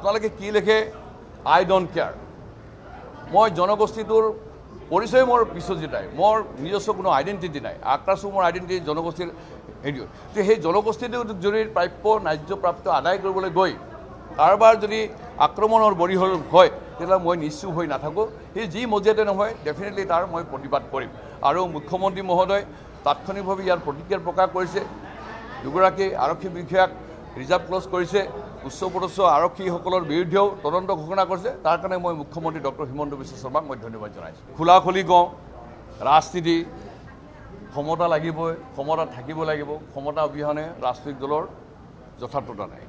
আপোনালোকে কি লিখে আই ডোন্ট কেয়াৰ মই জনগোষ্ঠীটোৰ পৰিচয় মোৰ বিশ্বজিৎ ৰায় মোৰ নিজস্ব কোনো আইডেণ্টিটি নাই আক্ৰাছো মোৰ আইডেণ্টিটি জনগোষ্ঠীৰ হেৰি যে সেই জনগোষ্ঠীটোৰ যদি প্ৰাপ্য ন্যায্যপ্ৰাপ্ত আদায় কৰিবলৈ গৈ কাৰোবাৰ যদি আক্ৰমণৰ বলি হয় তেতিয়াহ'লে মই নিশ্চুপ হৈ নাথাকোঁ সেই যি মজিয়াতে নহয় ডেফিনেটলি তাৰ মই প্ৰতিবাদ কৰিম আৰু মুখ্যমন্ত্ৰী মহোদয় তাৎক্ষণিকভাৱে ইয়াৰ প্ৰতিক্ৰিয়া প্ৰকাশ কৰিছে দুগৰাকী আৰক্ষী বিষয়াক ৰিজাৰ্ভ ক্লজ কৰিছে উচ্চপদস্থ আৰক্ষীসকলৰ বিৰুদ্ধেও তদন্ত ঘোষণা কৰিছে তাৰ কাৰণে মই মুখ্যমন্ত্ৰী ডক্টৰ হিমন্ত বিশ্ব শৰ্মাক মই ধন্যবাদ জনাইছোঁ খোলাখুলি কওঁ ৰাজনীতি ক্ষমতা লাগিবই ক্ষমতা থাকিব লাগিব ক্ষমতা অবিহনে ৰাজনৈতিক দলৰ যথাৰ্থতা নাই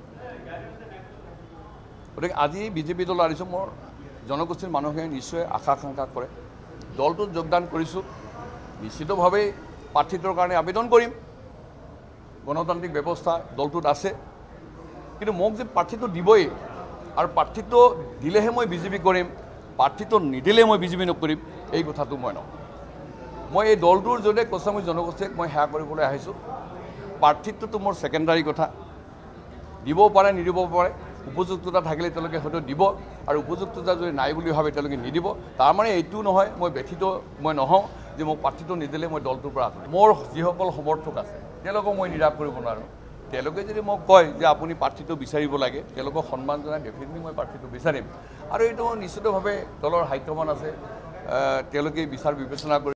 গতিকে আজি বিজেপি দল আহিছোঁ মোৰ জনগোষ্ঠীৰ মানুহে নিশ্চয় আশা আকাংক্ষা কৰে দলটোত যোগদান কৰিছোঁ নিশ্চিতভাৱে প্ৰাৰ্থিত্বৰ কাৰণে আবেদন কৰিম গণতান্ত্ৰিক ব্যৱস্থা দলটোত আছে কিন্তু মোক যে প্ৰাৰ্থিত্ব দিবই আৰু প্ৰাৰ্থিত্ব দিলেহে মই বিজেপি কৰিম প্ৰাৰ্থিত্ব নিদিলে মই বিজেপি নকৰিম এই কথাটো মই নকওঁ মই এই দলটোৰ জৰিয়তে কচামী জনগোষ্ঠীক মই সেৱা কৰিবলৈ আহিছোঁ প্ৰাৰ্থিত্বটো মোৰ ছেকেণ্ডাৰী কথা দিব পাৰে নিদিব পাৰে উপযুক্ততা থাকিলে তেওঁলোকে হয়তো দিব আৰু উপযুক্ততা যদি নাই বুলি ভাবে তেওঁলোকে নিদিব তাৰমানে এইটো নহয় মই ব্যথিত মই নহওঁ যে মোক প্ৰাৰ্থিত্ব নিদিলে মই দলটোৰ পৰা আঁতৰিম মোৰ যিসকল সমৰ্থক আছে তেওঁলোকক মই নিৰাশ কৰিব নোৱাৰোঁ তেওঁলোকে যদি মোক কয় যে আপুনি প্ৰাৰ্থিত্ব বিচাৰিব লাগে তেওঁলোকক সন্মান জনাই ডেফিনেটলি মই প্ৰাৰ্থিত্ব বিচাৰিম আৰু এইটো নিশ্চিতভাৱে দলৰ হাইকমান আছে তেওঁলোকে বিচাৰ বিবেচনা কৰি